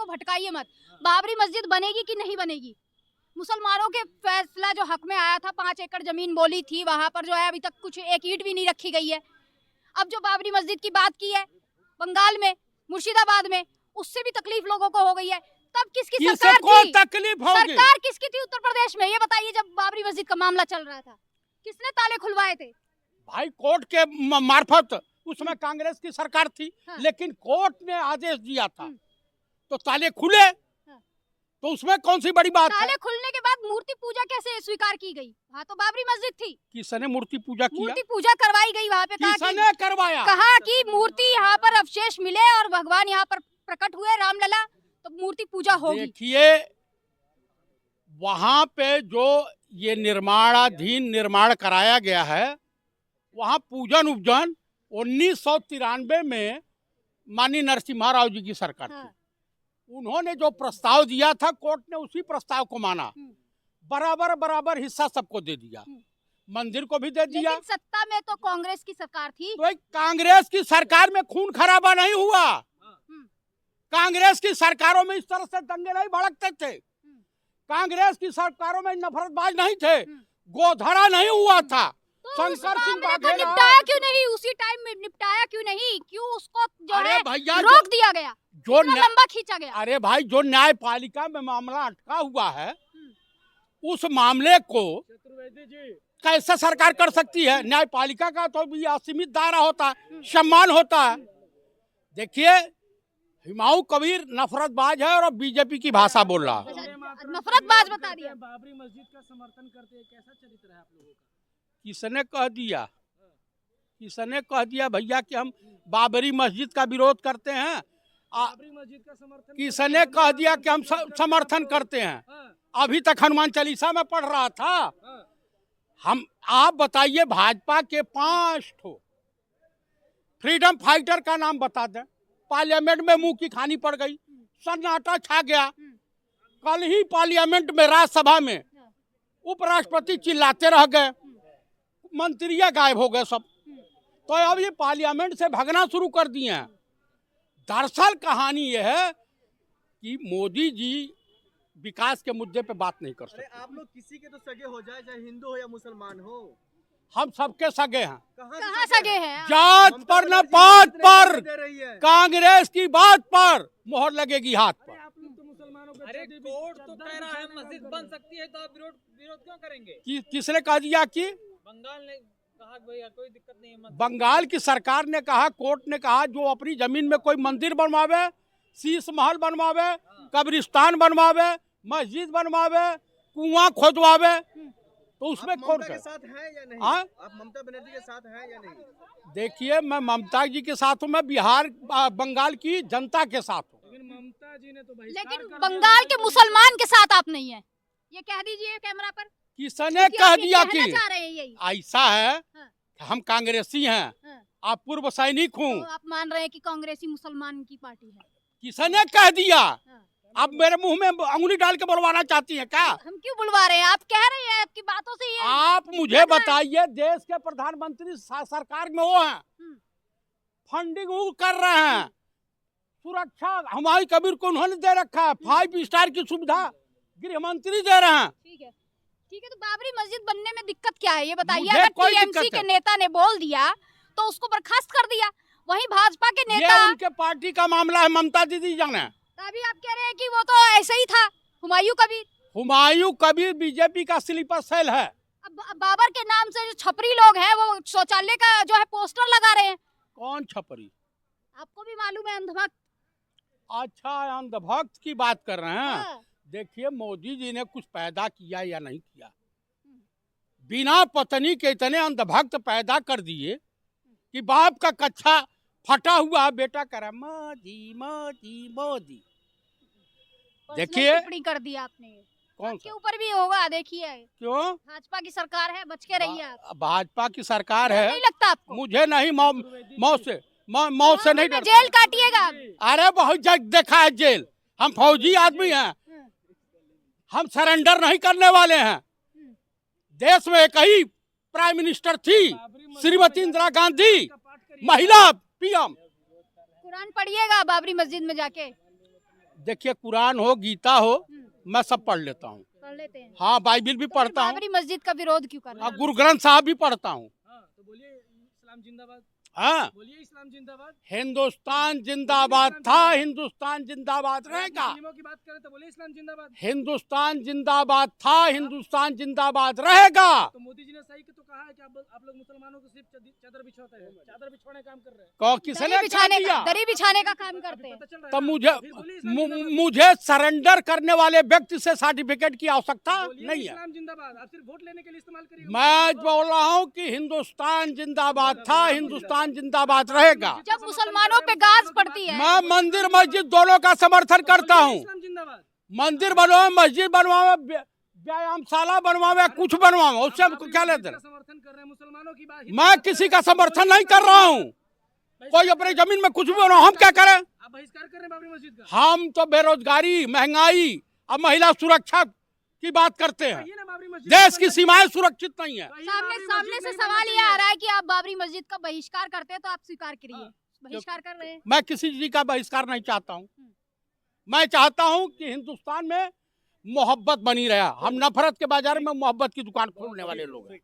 भटकाइए मत। बाबरी मस्जिद बनेगी कि नहीं बनेगी? मुसलमानों के फैसला जो हक में आया था, 5 एकड़ जमीन बोली थी, वहां पर जो है अभी तक कुछ एक ईंट भी नहीं रखी गई है। अब जो बाबरी मस्जिद की बात की है बंगाल में, मुर्शिदाबाद में, उससे भी तकलीफ लोगों को हो गई है। तब किसकी सरकार थी? तकलीफ होगी? सरकार किसकी थी उत्तर प्रदेश में? ये बताइए, जब बाबरी मस्जिद का मामला चल रहा था किसने ताले खुलवाए थे? भाई कोर्ट के मार्फत, उसमें कांग्रेस की सरकार थी। हाँ। लेकिन कोर्ट ने आदेश दिया था तो ताले खुले। तो उसमें कौन सी बड़ी बात है? ताले खुलने के बाद मूर्ति पूजा कैसे स्वीकार की गई? वहाँ तो बाबरी मस्जिद थी। किसने मूर्ति पूजा किया? मूर्ति पूजा करवाई गई वहाँ पे। किसने करवाया? कहा कि मूर्ति यहाँ पर अवशेष मिले और भगवान यहाँ पर प्रकट हुए, रामलला, तो मूर्ति पूजा होगी। देखिए, वहाँ पे जो ये निर्माणाधीन निर्माण कराया गया है, वहाँ पूजन उपजन 1993 में माननीय नरसिम्हा राव जी की सरकार थी। उन्होंने जो प्रस्ताव दिया था, कोर्ट ने उसी प्रस्ताव को माना। बराबर बराबर हिस्सा सबको दे दिया, मंदिर को भी दे दिया। लेकिन सत्ता में तो कांग्रेस की सरकार थी। तो कांग्रेस की सरकार में खून खराबा नहीं हुआ। कांग्रेस की सरकारों में इस तरह से दंगे नहीं भड़कते थे। कांग्रेस की सरकारों में नफरतबाज नहीं थे, गोधरा नहीं हुआ था। शंकर सिंह बाघेल निपटाया क्यों नहीं? उसी टाइम में निपटाया क्यों नहीं? क्यों उसको जो है भैया रोक दिया गया, जो लंबा खींचा गया? अरे भाई, जो न्यायपालिका में मामला अटका हुआ है, उस मामले को कैसे सरकार कर सकती है? न्यायपालिका का तो भी असीमित दायरा होता है, सम्मान होता है। देखिए, हुमायूं कबीर नफरतबाज है और बीजेपी की भाषा बोल रहा है। नफरतबाज बता दिया। बाबरी मस्जिद का समर्थन करते हैं, कैसा चरित्र है आप लोगों का? किसने कह दिया? किसने कह दिया भैया कि हम बाबरी मस्जिद का विरोध करते हैं? बाबरी मस्जिद का समर्थन किसने कह दिया कि हम समर्थन करते हैं? अभी तक हनुमान चालीसा में पढ़ रहा था। हम आप बताइए, भाजपा के 5 फ्रीडम फाइटर का नाम बता दें, पार्लियामेंट में मुंह की खानी पड़ गई, सन्नाटा छा गया। कल ही पार्लियामेंट में, राज्यसभा में उपराष्ट्रपति चिल्लाते रह गए, मंत्रियां गायब हो गए सब। तो अब ये पार्लियामेंट से भगना शुरू कर दिए हैं। दरअसल कहानी यह है कि मोदी जी विकास के मुद्दे पे बात नहीं कर सकते। आप लोग किसी के तो सगे हो जाए, चाहे हिंदू हो या मुसलमान हो। हम सबके सगे हैं। कहाँ सगे हैं? जात पर न पात पर, कांग्रेस की बात पर मोहर लगेगी हाथ पर। आप लोग तो मुसलमानों को अरे कोर्ट तो कह रहा है मस्जिद बन सकती है, तो आप विरोध क्यों करेंगे? किसने कह दिया कि? बंगाल ने कहा भैया कोई दिक्कत नहीं है। बंगाल की सरकार ने कहा, कोर्ट ने कहा, जो अपनी जमीन में कोई मंदिर बनवावे, शीश महल बनवावे, कब्रिस्तान बनवावे, मस्जिद बनवावे, कुआं खोदवावे, तो उसमें कोर्ट के साथ है या नहीं? आप ममता बनर्जी के साथ हैं या नहीं? देखिए, मैं ममता जी के साथ हूँ, मैं बिहार बंगाल की जनता के साथ हूँ। लेकिन ममता जी ने तो लेकिन बंगाल के मुसलमान के साथ आप नहीं है, ये कह दीजिए कैमरा पर। किसने कह दिया कि? ऐसा है, हाँ। हम कांग्रेसी हैं। हाँ। आप पूर्व सैनिक हूँ। तो आप मान रहे हैं कि कांग्रेसी मुसलमान की पार्टी है? किसने कह दिया? हाँ। आप मेरे मुंह में अंगुली डाल के बुलवाना चाहती हैं क्या? हम क्यों बुलवा रहे हैं? आप कह रहे हैं, आपकी बातों से ये आप मुझे बताइए, देश के प्रधानमंत्री सरकार में वो हैं, फंडिंग वो कर रहे हैं, सुरक्षा हुमायूं कबीर को उन्होंने दे रखा है, 5 स्टार की सुविधा गृह मंत्री दे रहे हैं। ठीक है, तो बाबरी मस्जिद बनने में दिक्कत क्या है ये बताइए? मुझे अगर कोई टीएमसी दिक्कत के है। नेता ने बोल दिया तो उसको बर्खास्त कर दिया, वहीं भाजपा के नेता, ये उनके पार्टी का मामला है, ममता दीदी जाने। अभी आप कह रहे हैं कि वो तो ऐसे ही था, हुमायूं कबीर। हुमायूं कबीर बीजेपी का स्लीपर सेल है। अब बाबर के नाम से जो छपरी लोग हैं, वो शौचालय का जो है पोस्टर लगा रहे हैं। कौन छपरी? आपको भी मालूम है, अंधभक्त। अच्छा, अंधभक्त की बात कर रहे हैं। हाँ। देखिए, मोदी जी ने कुछ पैदा किया या नहीं किया? बिना पत्नी के इतने अंधभक्त पैदा कर दिए कि बाप का कच्चा फटा हुआ बेटा करे मोदी मोदी मोदी। देखिए, टिप्पणी कर दी आपने। कौन के सा? ऊपर भी होगा, देखिए। क्यों? भाजपा की सरकार है, बच के रहिए आप। भाजपा की सरकार है, नहीं लगता आपको? मुझे नहीं, मौत से नहीं डरता। जेल काटिएगा। अरे बहुत जग देखा है जेल। हम फौजी आदमी हैं, हम सरेंडर नहीं करने वाले हैं। देश में एक ही प्राइम मिनिस्टर थी, श्रीमती इंदिरा गांधी, महिला पीएम। कुरान पढ़िएगा बाबरी मस्जिद में जाके। देखिए कुरान हो गीता हो मैं सब पढ़ लेता हूँ। पढ़ लेते हैं। हाँ बाइबिल भी तो फिर पढ़ता हूँ बाबरी मस्जिद का विरोध क्यों कर रहे और हैं? गुरु ग्रंथ साहब भी पढ़ता हूँ। हाँ, तो बोलिए इस्लाम जिंदाबाद, हाँ बोलिए इस्लाम जिंदाबाद। हिंदुस्तान जिंदाबाद था, हिंदुस्तान जिंदाबाद रहेगा। मुस्लिमों की बात करें तो बोलिए इस्लाम जिंदाबाद। हिंदुस्तान जिंदाबाद था, हिंदुस्तान जिंदाबाद रहेगा। तो मोदी जी ने सही तो कहा है कि आप लोग मुसलमानों को सिर्फ चादर बिछाते हैं, चादर बिछवाने का काम कर रहे हैं। किसने दरी बिछाने किया? का, दरी बिछाने का काम करते हैं। पता चल रहा है तो ना? मुझे फिर बोलिए इस्लाम जिंदाबाद। मुझे सरेंडर करने वाले व्यक्ति से सर्टिफिकेट की आवश्यकता बोलिए नहीं है। इस्लाम जिंदाबाद। आप सिर्फ वोट लेने के लिए इस्तेमाल करिए। मैं बोल रहा हूँ कि हिंदुस्तान जिंदाबाद था, हिंदुस्तान जिंदाबाद रहेगा। जब मुसलमानों पे गाज पड़ती है, मैं मंदिर मस्जिद दोनों का समर्थन करता हूँ। इस्लाम जिंदाबाद। मंदिर बनवावे, मस्जिद बनवावे, व्यायामशाला बनवावे, कुछ बनवावे, उससे हमको क्या लेते हैं? समर्थन कर रहे हैं मुसलमानों की बात। मैं किसी का समर्थन नहीं कर रहा हूँ। कोई अपनी जमीन में कुछ भी बनवाओ, हम क्या करें? आप बहिष्कार कर रहे हैं बाबरी मस्जिद का। हम तो बेरोजगारी, महंगाई और महिला सुरक्षा की बात करते हैं। ये ना बाबरी मस्जिद देश की सीमाएं सुरक्षित नहीं है। सामने से सवाल ये आ रहा है कि आप बाबरी मस्जिद का बहिष्कार करते हैं तो आप स्वीकार करिए। बहिष्कार कर रहे हैं। मैं किसी चीज का बहिष्कार नहीं चाहता हूँ। मैं चाहता हूँ कि हिंदुस्तान में मोहब्बत बनी रहे। हम नफरत के बाजार में मोहब्बत की दुकान खोलने वाले लोग हैं।